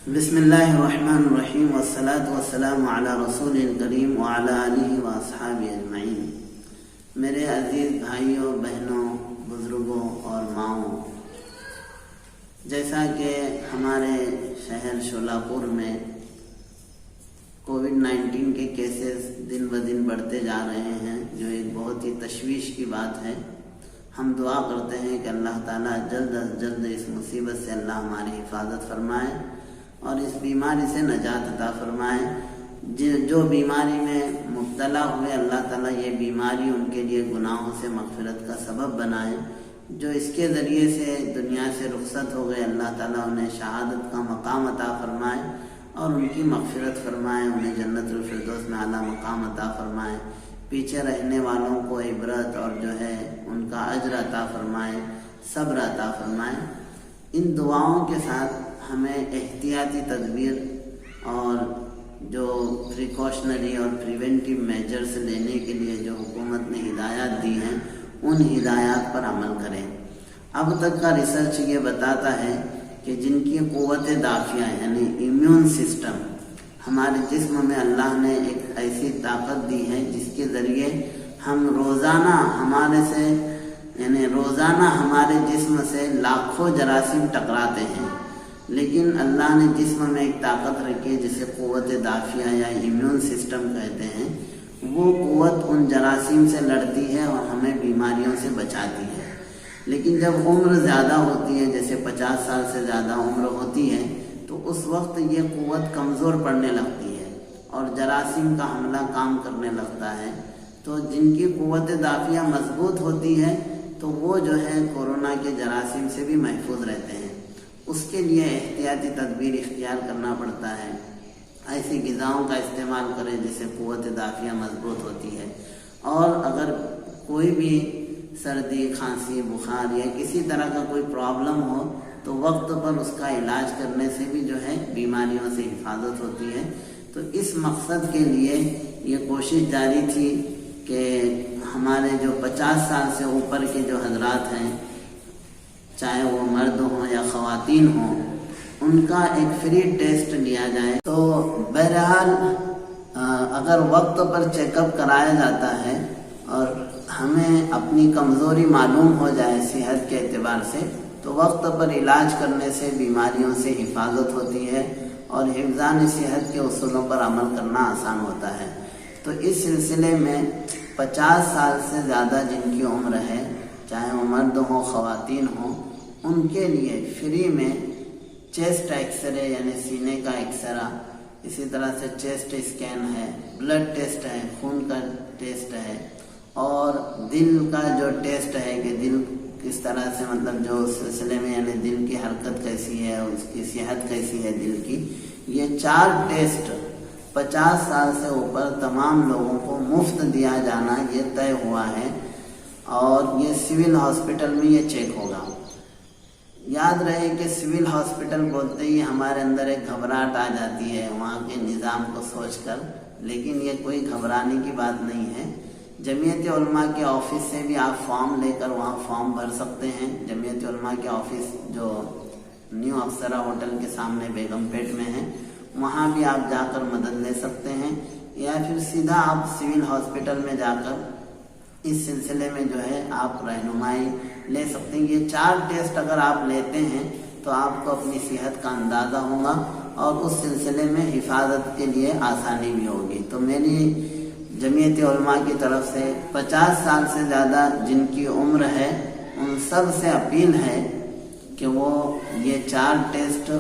بسم اللہ الرحمن الرحیم والصلاة والسلام علی رسول کریم وعلی آلہ واصحابہ اجمعین۔ میرے عزیز بھائیوں، بہنوں، بزرگوں اور ماؤں، جیسا کہ ہمارے شہر شولاپور میں کووڈ-19 کے کیسز دن بدن بڑھتے جا رہے ہیں، جو ایک بہت ہی تشویش کی بات ہے۔ ہم دعا کرتے ہیں کہ اللہ تعالیٰ جلد از جلد اس مصیبت سے اللہ ہماری حفاظت فرمائے اور اس بیماری سے نجات عطا فرمائے۔ جو بیماری میں مبتلا ہوئے، اللہ تعالیٰ یہ بیماری ان کے لیے گناہوں سے مغفرت کا سبب بنائے۔ جو اس کے ذریعے سے دنیا سے رخصت ہو گئے، اللہ تعالیٰ انہیں شہادت کا مقام عطا فرمائے اور ان کی مغفرت فرمائے، انہیں جنت الفردوس میں اعلیٰ مقام عطا فرمائے۔ پیچھے رہنے والوں کو عبرت اور جو ہے ان کا اجر عطا فرمائے، صبر عطا فرمائے۔ ان دعاؤں کے ساتھ ہمیں احتیاطی تدبیر اور جو پریکاشنری اور پریونٹیو میجرز لینے کے لیے جو حکومت نے ہدایات دی ہیں، ان ہدایات پر عمل کریں۔ اب تک کا ریسرچ یہ بتاتا ہے کہ جن کی قوت دافعہ یعنی امیون سسٹم، ہمارے جسم میں اللہ نے ایک ایسی طاقت دی ہے جس کے ذریعے ہم روزانہ ہمارے جسم سے لاکھوں جراثیم ٹکراتے ہیں، لیکن اللہ نے جسم میں ایک طاقت رکھی ہے جسے قوت دافعہ یا امیون سسٹم کہتے ہیں۔ وہ قوت ان جراثیم سے لڑتی ہے اور ہمیں بیماریوں سے بچاتی ہے۔ لیکن جب عمر زیادہ ہوتی ہے، جیسے 50 سال سے زیادہ عمر ہوتی ہے، تو اس وقت یہ قوت کمزور پڑنے لگتی ہے اور جراثیم کا حملہ کام کرنے لگتا ہے۔ تو جن کی قوت دافعہ مضبوط ہوتی ہے تو وہ جو ہے کورونا کے جراثیم سے بھی محفوظ رہتے ہیں۔ اس کے لیے احتیاطی تدبیر اختیار کرنا پڑتا ہے۔ ایسی غذاؤں کا استعمال کریں جس سے قوت دافعہ مضبوط ہوتی ہے، اور اگر کوئی بھی سردی، کھانسی، بخار یا کسی طرح کا کوئی پرابلم ہو تو وقت پر اس کا علاج کرنے سے بھی جو ہے بیماریوں سے حفاظت ہوتی ہے۔ تو اس مقصد کے لیے یہ کوشش جاری تھی کہ ہمارے جو 50 سال سے اوپر کے جو حضرات ہیں، چاہے وہ مرد ہوں یا خواتین ہوں، ان کا ایک فری ٹیسٹ لیا جائے۔ تو بہرحال اگر وقت پر چیک اپ کرایا جاتا ہے اور ہمیں اپنی کمزوری معلوم ہو جائے صحت کے اعتبار سے، تو وقت پر علاج کرنے سے بیماریوں سے حفاظت ہوتی ہے اور حفظان صحت کے اصولوں پر عمل کرنا آسان ہوتا ہے۔ تو اس سلسلے میں 50 سال سے زیادہ جن کی عمر ہے، چاہے وہ مرد ہوں خواتین ہوں، ان کے لیے فری میں چیسٹ ایکس رے یعنی سینے کا ایکسرا، اسی طرح سے چیسٹ اسکین ہے، بلڈ ٹیسٹ ہے، خون کا ٹیسٹ ہے، اور دل کا جو ٹیسٹ ہے کہ دل کس طرح سے جو سلسلے میں یعنی دل کی حرکت کیسی ہے، اس کی صحت کیسی ہے دل کی، یہ 4 ٹیسٹ 50 سال سے اوپر تمام لوگوں کو مفت دیا جانا یہ طے ہوا ہے، اور یہ سول ہاسپٹل میں یہ چیک ہوگا۔ یاد رہے کہ سول ہاسپٹل بولتے ہی ہمارے اندر ایک گھبراہٹ آ جاتی ہے وہاں کے نظام کو سوچ کر، لیکن یہ کوئی گھبرانے کی بات نہیں ہے۔ جمعیت علماء کے آفس سے بھی آپ فارم لے کر وہاں فارم بھر سکتے ہیں۔ جمعیت علماء کے آفس جو نیو اپسرا ہوٹل کے سامنے بیگم پیٹ میں ہے، وہاں بھی آپ جا کر مدد لے سکتے ہیں، یا پھر سیدھا آپ سول ہاسپٹل میں جا کر اس سلسلے میں جو ہے آپ رہنمائی لے سکتے ہیں۔ یہ 4 ٹیسٹ اگر آپ لیتے ہیں تو آپ کو اپنی صحت کا اندازہ ہوگا اور اس سلسلے میں حفاظت کے لیے آسانی بھی ہوگی۔ تو میری جمعیت علماء کی طرف سے 50 سال سے زیادہ جن کی عمر ہے ان سب سے اپیل ہے کہ وہ یہ 4 ٹیسٹ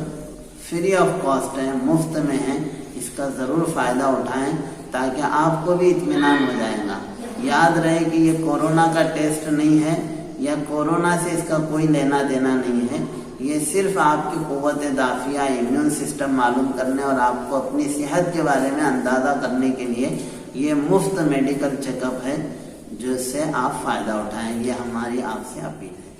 فری آف کاسٹ ہیں، مفت میں ہیں، اس کا ضرور فائدہ اٹھائیں تاکہ آپ کو بھی اطمینان ہو جائے گا۔ یاد رہے کہ یہ کورونا کا ٹیسٹ نہیں ہے، یا کورونا سے اس کا کوئی لینا دینا نہیں ہے، یہ صرف آپ کی قوت دافعہ امیون سسٹم معلوم کرنے اور آپ کو اپنی صحت کے بارے میں اندازہ کرنے کے لیے یہ مفت میڈیکل چیک اپ ہے، جس سے آپ فائدہ اٹھائیں۔ یہ ہماری آپ سے اپیل ہے۔